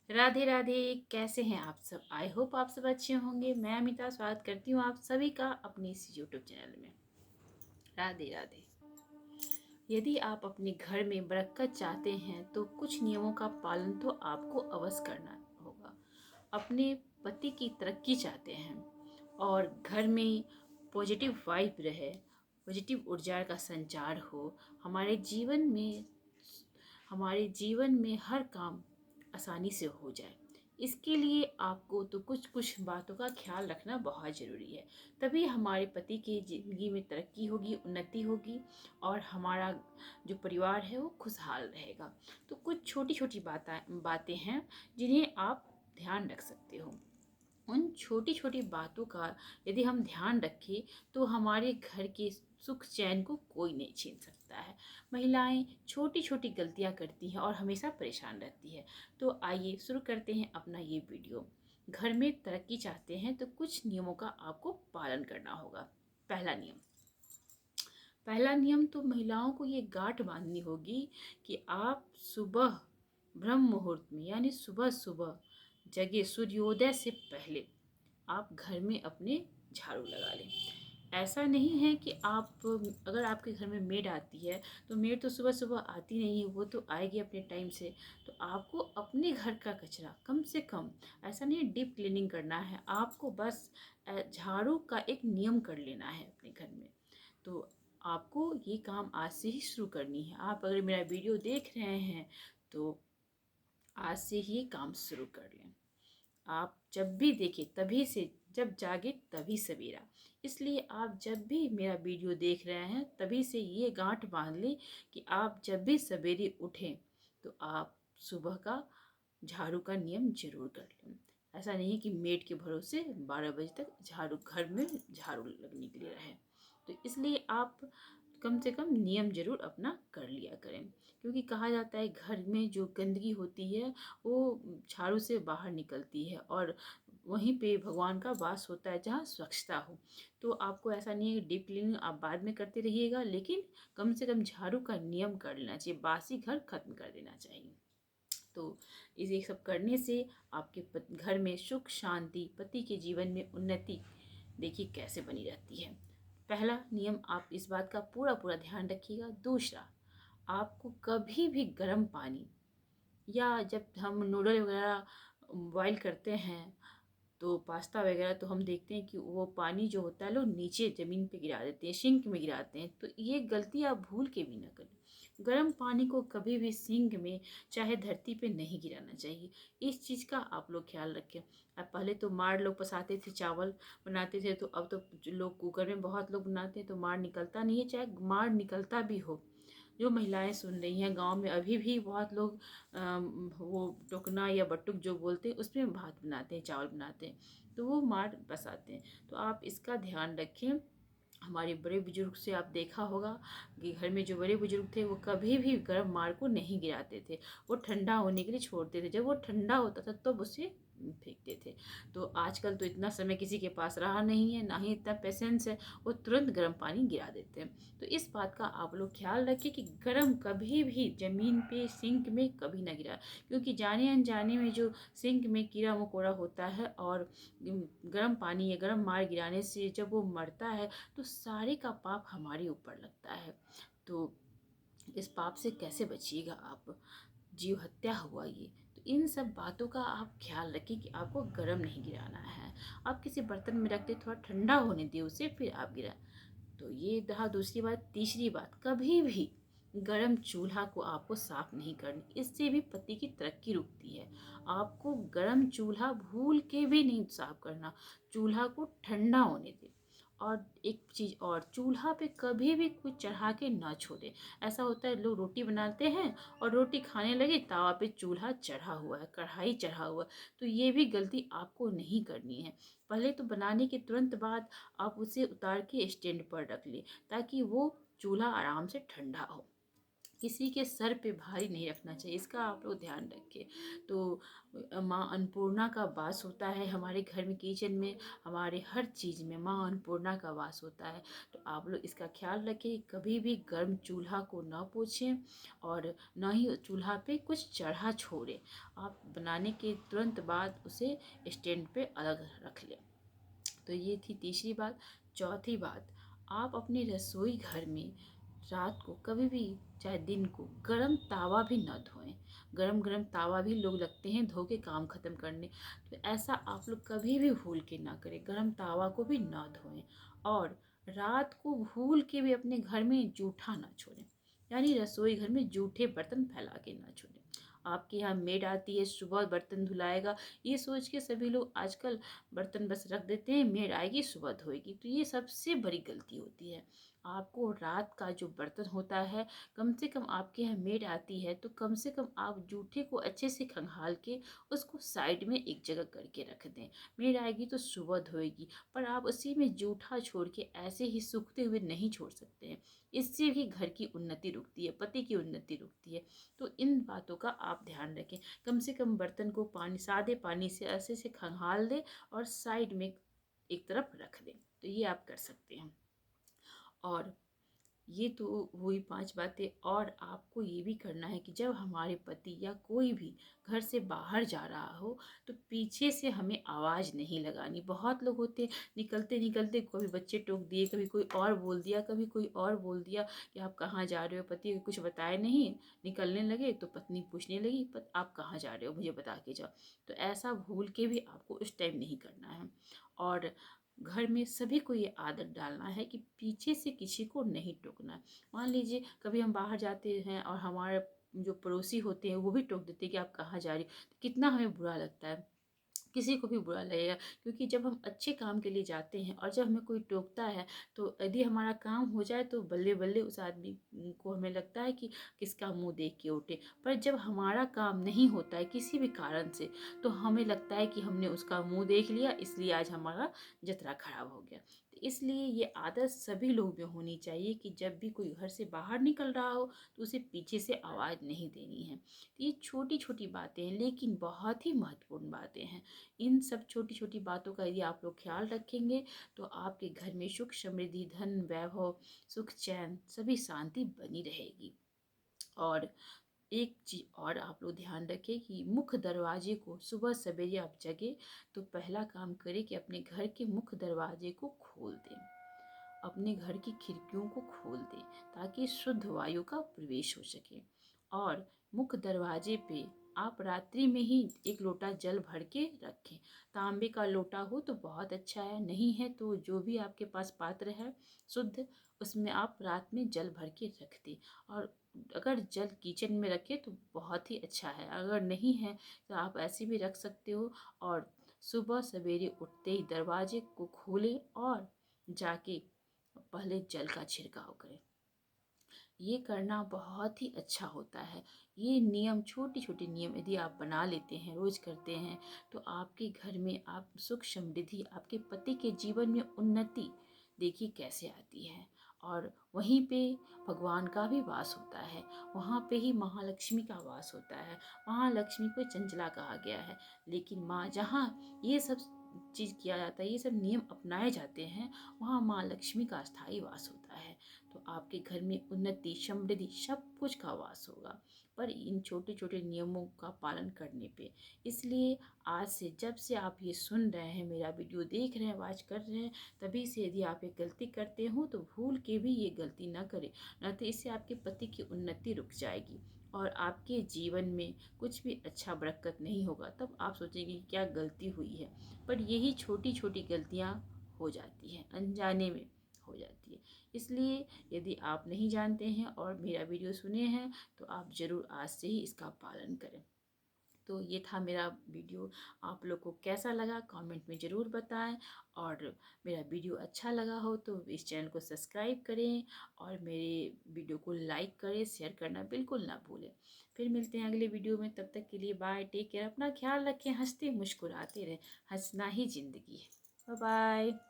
राधे राधे। कैसे हैं आप सब? आई होप आप सब अच्छे होंगे। मैं अमिता स्वागत करती हूँ आप सभी का अपने इस यूट्यूब चैनल में। राधे राधे। यदि आप अपने घर में बरकत चाहते हैं तो कुछ नियमों का पालन तो आपको अवश्य करना होगा। अपने पति की तरक्की चाहते हैं और घर में पॉजिटिव वाइब रहे, पॉजिटिव ऊर्जा का संचार हो, हमारे जीवन में हर काम आसानी से हो जाए। इसके लिए आपको तो कुछ कुछ बातों का ख्याल रखना बहुत ज़रूरी है। तभी हमारे पति की ज़िंदगी में तरक्की होगी, उन्नति होगी और हमारा जो परिवार है वो खुशहाल रहेगा। तो कुछ छोटी छोटी बातें हैं जिन्हें आप ध्यान रख सकते हो। उन छोटी छोटी बातों का यदि हम ध्यान रखें तो हमारे घर के सुख चैन को कोई नहीं छीन सकता है। महिलाएं छोटी छोटी गलतियां करती हैं और हमेशा परेशान रहती है। तो आइए शुरू करते हैं अपना ये वीडियो। घर में तरक्की चाहते हैं तो कुछ नियमों का आपको पालन करना होगा। पहला नियम पहला नियम तो महिलाओं को ये गांठ बांधनी होगी कि आप सुबह ब्रह्म मुहूर्त में यानी सुबह सुबह जगह सूर्योदय से पहले आप घर में अपने झाड़ू लगा लें। ऐसा नहीं है कि आप, अगर आपके घर में मेड आती है तो मेड तो सुबह सुबह आती नहीं है, वो तो आएगी अपने टाइम से। तो आपको अपने घर का कचरा कम से कम, ऐसा नहीं डीप क्लीनिंग करना है आपको, बस झाड़ू का एक नियम कर लेना है अपने घर में। तो आपको ये काम आज से ही शुरू करनी है। आप अगर मेरा वीडियो देख रहे हैं तो आज से ही ये काम शुरू कर लें। आप जब भी देखें तभी से, जब जागे तभी सवेरा। इसलिए आप जब भी मेरा वीडियो देख रहे हैं तभी से ये गांठ बांध लें कि आप जब भी सवेरे उठें तो आप सुबह का झाड़ू का नियम जरूर कर लें। ऐसा नहीं है कि मेड के भरोसे 12 बजे तक झाड़ू, घर में झाड़ू लगने के लिए रहे। तो इसलिए आप कम से कम नियम जरूर अपना कर लिया करें। क्योंकि कहा जाता है घर में जो गंदगी होती है वो झाड़ू से बाहर निकलती है और वहीं पे भगवान का वास होता है जहाँ स्वच्छता हो। तो आपको ऐसा नहीं है कि डीप क्लीनिंग आप बाद में करते रहिएगा, लेकिन कम से कम झाड़ू का नियम कर लेना चाहिए, बासी घर खत्म कर देना चाहिए। तो इसे सब करने से आपके घर में सुख शांति, पति के जीवन में उन्नति देखिए कैसे बनी रहती है। पहला नियम आप इस बात का पूरा पूरा ध्यान रखिएगा। दूसरा, आपको कभी भी गर्म पानी, या जब हम नूडल वगैरह बॉईल करते हैं तो पास्ता वगैरह, तो हम देखते हैं कि वो पानी जो होता है लोग नीचे ज़मीन पे गिरा देते हैं, सिंक में गिराते हैं। तो ये गलती आप भूल के भी ना करें। गर्म पानी को कभी भी सिंक में चाहे धरती पे नहीं गिराना चाहिए। इस चीज़ का आप लोग ख्याल रखें। अब पहले तो माड़ लोग पसाते थे, चावल बनाते थे, तो अब तो जो लोग कुकर में बहुत लोग बनाते हैं तो माड़ निकलता नहीं है। चाहे माड़ निकलता भी हो, जो महिलाएं सुन रही हैं गांव में अभी भी बहुत लोग वो टोकना या बटुक जो बोलते हैं उसमें भात बनाते हैं, चावल बनाते हैं, तो वो मार बसाते हैं। तो आप इसका ध्यान रखें। हमारे बड़े बुजुर्ग से आप देखा होगा कि घर में जो बड़े बुजुर्ग थे वो कभी भी गर्म मार को नहीं गिराते थे, वो ठंडा होने के लिए छोड़ते थे। जब वो ठंडा होता था तब उसे फेंकते थे। तो आजकल तो इतना समय किसी के पास रहा नहीं है, ना ही इतना पेशेंस है, वो तुरंत गर्म पानी गिरा देते हैं। तो इस बात का आप लोग ख्याल रखें कि गर्म कभी भी ज़मीन पे सिंक में कभी ना गिरा। क्योंकि जाने अनजाने में जो सिंक में कीड़ा मकोड़ा होता है और गर्म पानी या गर्म मार गिराने से जब वो मरता है तो सारे का पाप हमारे ऊपर लगता है। तो इस पाप से कैसे बचिएगा आप? जीव हत्या हुआ ये। तो इन सब बातों का आप ख्याल रखें कि आपको गर्म नहीं गिराना है। आप किसी बर्तन में रख दे, थोड़ा ठंडा होने दे उसे, फिर आप गिरा। तो ये रहा दूसरी बात। तीसरी बात, कभी भी गरम चूल्हा को आपको साफ नहीं करना, इससे भी पति की तरक्की रुकती है। आपको गरम चूल्हा भूल के भी नहीं साफ करना, चूल्हा को ठंडा होने दें। और एक चीज़ और, चूल्हा पे कभी भी कुछ चढ़ा के ना छोड़े। ऐसा होता है लोग रोटी बनाते हैं और रोटी खाने लगे, तावा पे चूल्हा चढ़ा हुआ है, कढ़ाई चढ़ा हुआ है। तो ये भी गलती आपको नहीं करनी है। पहले तो बनाने के तुरंत बाद आप उसे उतार के स्टैंड पर रख लें ताकि वो चूल्हा आराम से ठंडा हो। किसी के सर पे भारी नहीं रखना चाहिए, इसका आप लोग ध्यान रखें। तो माँ अन्नपूर्णा का वास होता है हमारे घर में, किचन में, हमारे हर चीज़ में माँ अन्नपूर्णा का वास होता है। तो आप लोग इसका ख्याल रखें, कभी भी गर्म चूल्हा को ना पोछें और ना ही चूल्हा पे कुछ चढ़ा छोड़ें। आप बनाने के तुरंत बाद उसे स्टैंड पे अलग रख लें। तो ये थी तीसरी बात। चौथी बात, आप अपने रसोई घर में रात को कभी भी, चाहे दिन को, गरम तावा भी न धोएं। गरम गरम तावा भी लोग लगते हैं धो के काम ख़त्म करने, तो ऐसा आप लोग कभी भी भूल के ना करें, गरम तावा को भी ना धोएं। और रात को भूल के भी अपने घर में जूठा ना छोड़ें, यानी रसोई घर में जूठे बर्तन फैला के ना छोड़ें। आपके यहाँ मेड आती है, सुबह बर्तन धुलाएगा, ये सोच के सभी लोग आजकल बर्तन बस रख देते हैं, मेड आएगी सुबह धोएगी, तो ये सबसे बड़ी गलती होती है। आपको रात का जो बर्तन होता है, कम से कम आपके यहाँ मेड आती है तो कम से कम आप जूठे को अच्छे से खंगाल के उसको साइड में एक जगह करके रख दें। मेड आएगी तो सुबह धोएगी, पर आप उसी में जूठा छोड़ के ऐसे ही सूखते हुए नहीं छोड़ सकते हैं। इससे भी घर की उन्नति रुकती है, पति की उन्नति रुकती है। तो इन बातों का आप ध्यान रखें। कम से कम बर्तन को पानी, सादे पानी से ऐसे से खंगाल दें और साइड में एक तरफ रख दें। तो ये आप कर सकते हैं। और ये तो हुई 5 बातें। और आपको ये भी करना है कि जब हमारे पति या कोई भी घर से बाहर जा रहा हो तो पीछे से हमें आवाज़ नहीं लगानी। बहुत लोग होते हैं, निकलते निकलते कभी बच्चे टोक दिए, कभी कोई और बोल दिया, कभी कोई और बोल दिया कि आप कहाँ जा रहे हो, पति को कुछ बताए नहीं, निकलने लगे तो पत्नी पूछने लगी आप कहाँ जा रहे हो, मुझे बता के जाओ। तो ऐसा भूल के भी आपको उस टाइम नहीं करना है। और घर में सभी को ये आदत डालना है कि पीछे से किसी को नहीं टोकना है। मान लीजिए कभी हम बाहर जाते हैं और हमारे जो पड़ोसी होते हैं वो भी टोक देते हैं कि आप कहाँ जा रही हो, तो कितना हमें बुरा लगता है, किसी को भी बुरा लगेगा। क्योंकि जब हम अच्छे काम के लिए जाते हैं और जब हमें कोई टोकता है तो यदि हमारा काम हो जाए तो बल्ले बल्ले उस आदमी को हमें लगता है कि किसका मुंह देख के उठे। पर जब हमारा काम नहीं होता है किसी भी कारण से तो हमें लगता है कि हमने उसका मुंह देख लिया, इसलिए आज हमारा जतरा खराब हो गया। तो इसलिए ये आदत सभी लोगों में होनी चाहिए कि जब भी कोई घर से बाहर निकल रहा हो तो उसे पीछे से आवाज़ नहीं देनी है। तो ये छोटी छोटी बातें हैं लेकिन बहुत ही महत्वपूर्ण बातें हैं। इन सब छोटी छोटी बातों का यदि आप लोग ख्याल रखेंगे तो आपके घर में सुख समृद्धि, धन वैभव, सुख चैन, सभी शांति बनी रहेगी। और एक चीज और आप लोग ध्यान रखें कि मुख्य दरवाजे को सुबह सवेरे आप जगे तो पहला काम करें कि अपने घर के मुख्य दरवाजे को खोल दें, अपने घर की खिड़कियों को खोल दें ताकि शुद्ध वायु का प्रवेश हो सके। और मुख्य दरवाजे पे आप रात्रि में ही एक लोटा जल भर के रखें। तांबे का लोटा हो तो बहुत अच्छा है, नहीं है तो जो भी आपके पास पात्र है शुद्ध, उसमें आप रात में जल भर के रख दें। और अगर जल किचन में रखें तो बहुत ही अच्छा है, अगर नहीं है तो आप ऐसे भी रख सकते हो। और सुबह सवेरे उठते ही दरवाजे को खोलें और जाके पहले जल का छिड़काव करें। ये करना बहुत ही अच्छा होता है। ये नियम, छोटे छोटे नियम यदि आप बना लेते हैं, रोज करते हैं, तो आपके घर में आप सुख समृद्धि, आपके पति के जीवन में उन्नति देखिए कैसे आती है। और वहीं पे भगवान का भी वास होता है, वहाँ पे ही महालक्ष्मी का वास होता है। महालक्ष्मी को चंचला कहा गया है, लेकिन माँ जहाँ ये सब चीज़ किया जाता है, ये सब नियम अपनाए जाते हैं, वहाँ माँ लक्ष्मी का स्थायी वास होता है। तो आपके घर में उन्नति, समृद्धि, सब कुछ का वास होगा, पर इन छोटे छोटे नियमों का पालन करने पे। इसलिए आज से, जब से आप ये सुन रहे हैं, मेरा वीडियो देख रहे हैं, वॉच कर रहे हैं, तभी से यदि आप ये गलती करते हो तो भूल के भी ये गलती ना करें, न तो इससे आपके पति की उन्नति रुक जाएगी और आपके जीवन में कुछ भी अच्छा बरकत नहीं होगा। तब आप सोचेंगे कि क्या गलती हुई है, पर यही छोटी छोटी गलतियाँ हो जाती हैं, अनजाने में हो जाती है। इसलिए यदि आप नहीं जानते हैं और मेरा वीडियो सुने हैं तो आप ज़रूर आज से ही इसका पालन करें। तो ये था मेरा वीडियो, आप लोग को कैसा लगा कमेंट में ज़रूर बताएं। और मेरा वीडियो अच्छा लगा हो तो इस चैनल को सब्सक्राइब करें और मेरे वीडियो को लाइक करें, शेयर करना बिल्कुल ना भूलें। फिर मिलते हैं अगले वीडियो में, तब तक के लिए बाय, टेक केयर, अपना ख्याल रखें, हंसते मुस्कुराते रहें, हंसना ही ज़िंदगी है। Bye bye.